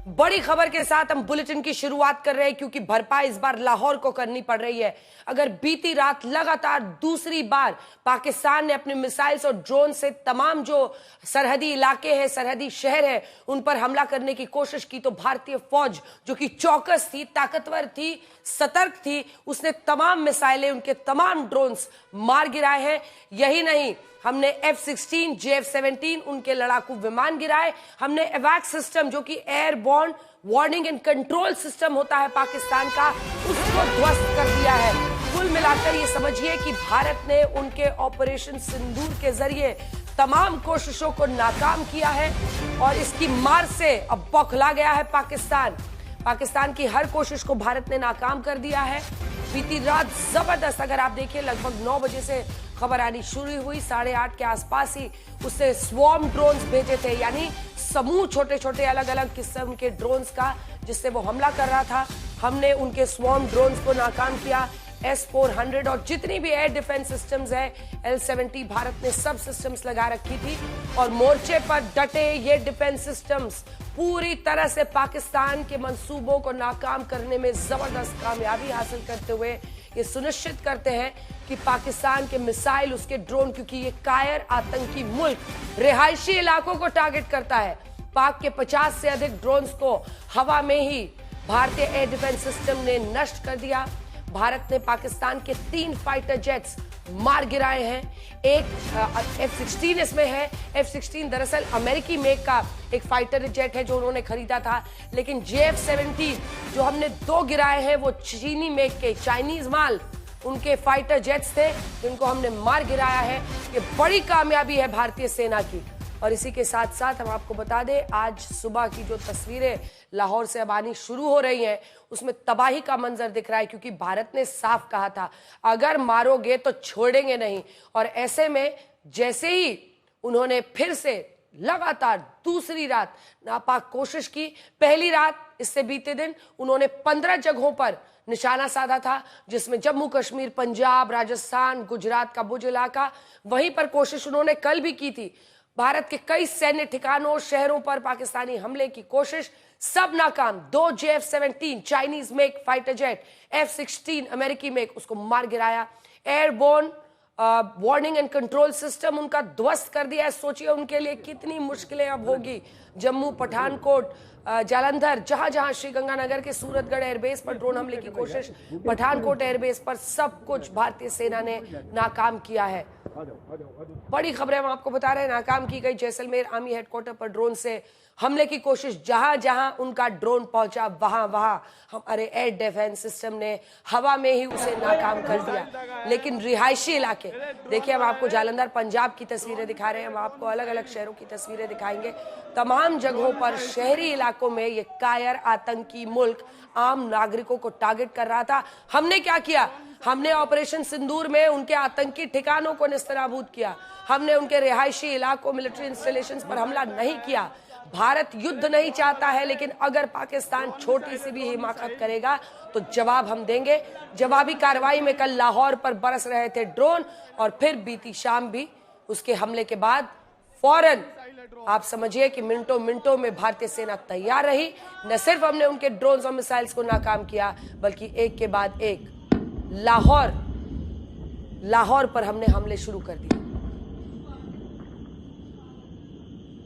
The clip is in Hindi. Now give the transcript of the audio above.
बड़ी खबर के साथ हम बुलेटिन की शुरुआत कर रहे हैं क्योंकि भरपाई इस बार लाहौर को करनी पड़ रही है। अगर बीती रात लगातार दूसरी बार पाकिस्तान ने अपने मिसाइल्स और ड्रोन से तमाम जो सरहदी इलाके हैं, सरहदी शहर है, उन पर हमला करने की कोशिश की तो भारतीय फौज जो कि चौकस थी, ताकतवर थी, सतर्क थी, उसने तमाम मिसाइलें, उनके तमाम ड्रोन्स मार गिराए हैं। यही नहीं, हमने F-16, JF-17 उनके लड़ाकू विमान गिराए। हमने एवैक सिस्टम जो कि airborne warning and control system होता है पाकिस्तान का, उसको ध्वस्त कर दिया है। कुल मिलाकर ये समझिए कि भारत ने उनके ऑपरेशन सिंदूर के जरिए तमाम कोशिशों को नाकाम किया है और इसकी मार से अब बौखला गया है पाकिस्तान की हर कोशिश को भारत ने नाकाम कर दिया है। बीती रात जबरदस्त, अगर आप देखिए लगभग 9 बजे से खबर आनी शुरू हुई, 8:30 के आसपास ही उससे स्वॉर्म ड्रोन्स भेजे थे, यानी समूह छोटे छोटे अलग अलग किस्म के ड्रोन्स का जिससे वो हमला कर रहा था। हमने उनके स्वॉर्म ड्रोन्स को नाकाम किया। S-400 और जितनी भी एयर डिफेंस सिस्टम्स है, L-70 भारत ने सब सिस्टम्स लगा रखी थी और मोर्चे पर डटे ये डिफेंस सिस्टम्स पूरी तरह से पाकिस्तान के मंसूबों को नाकाम करने में जबरदस्त कामयाबी हासिल करते हुए ये सुनिश्चित करते हैं कि पाकिस्तान के मिसाइल, उसके ड्रोन, क्योंकि ये कायर आतंकी मुल्क रिहायशी इलाकों को टारगेट करता है, पाक के 50 से अधिक ड्रोन्स को हवा में ही भारतीय एयर डिफेंस सिस्टम ने नष्ट कर दिया। भारत ने पाकिस्तान के 3 फाइटर जेट्स मार गिराए हैं। एक F-16 इसमें है। F-16 दरअसल अमेरिकी मेक का एक फाइटर जेट है जो उन्होंने खरीदा था, लेकिन JF-17 जो हमने 2 गिराए हैं वो चीनी मेक के, चाइनीज माल, उनके फाइटर जेट्स थे जिनको हमने मार गिराया है। ये बड़ी कामयाबी है भारतीय सेना की। और इसी के साथ साथ हम आपको बता दें, आज सुबह की जो तस्वीरें लाहौर से अब आनी शुरू हो रही हैं उसमें तबाही का मंजर दिख रहा है, क्योंकि भारत ने साफ कहा था अगर मारोगे तो छोड़ेंगे नहीं। और ऐसे में जैसे ही उन्होंने फिर से लगातार दूसरी रात नापाक कोशिश की, पहली रात इससे बीते दिन उन्होंने 15 जगहों पर निशाना साधा था, जिसमें जम्मू कश्मीर, पंजाब, राजस्थान, गुजरात का भुज इलाका, वहीं पर कोशिश उन्होंने कल भी की थी। भारत के कई सैन्य ठिकानों, शहरों पर पाकिस्तानी हमले की कोशिश, सब नाकाम। 2 JF-17 Chinese make fighter jet, F-16 अमेरिकी मेक, उसको मार गिराया। Airborne warning and control system उनका ध्वस्त कर दिया है। सोचिए उनके लिए कितनी मुश्किलें अब होगी। जम्मू, पठानकोट, जालंधर, जहां जहां श्रीगंगानगर के सूरतगढ़ एयरबेस पर ड्रोन हमले की कोशिश, पठानकोट एयरबेस पर, सब कुछ भारतीय सेना ने नाकाम किया है। बड़ी खबरें हम आपको बता रहे हैं, नाकाम की गई जैसलमेर आर्मी हेडक्वार्टर पर ड्रोन से हमले की कोशिश। जहां जहां उनका ड्रोन पहुंचा वहां वहां हमारे एयर डिफेंस सिस्टम ने हवा में ही उसे नाकाम कर दिया। लेकिन रिहायशी इलाके, देखिए हम आपको जालंधर पंजाब की तस्वीरें दिखा रहे हैं, हम आपको अलग अलग शहरों की तस्वीरें दिखाएंगे। तमाम जगहों पर शहरी इलाकों में ये कायर आतंकी मुल्क आम नागरिकों को टारगेट कर रहा था। हमने क्या किया? हमने ऑपरेशन सिंदूर में उनके आतंकी ठिकानों को निस्तनाबूद किया। हमने उनके रिहायशी इलाकों, मिलिट्री इंस्टॉलेशंस पर हमला नहीं किया। भारत युद्ध नहीं चाहता है, लेकिन अगर पाकिस्तान छोटी सी भी हिमाकत करेगा तो जवाब हम देंगे। जवाबी कार्रवाई में कल लाहौर पर बरस रहे थे ड्रोन और फिर बीती शाम भी उसके हमले के बाद फौरन आप समझिए कि मिनटों मिनटों में भारतीय सेना तैयार रही। न सिर्फ हमने उनके ड्रोन्स और मिसाइल्स को नाकाम किया, बल्कि एक के बाद एक लाहौर पर हमने हमले शुरू कर दिए।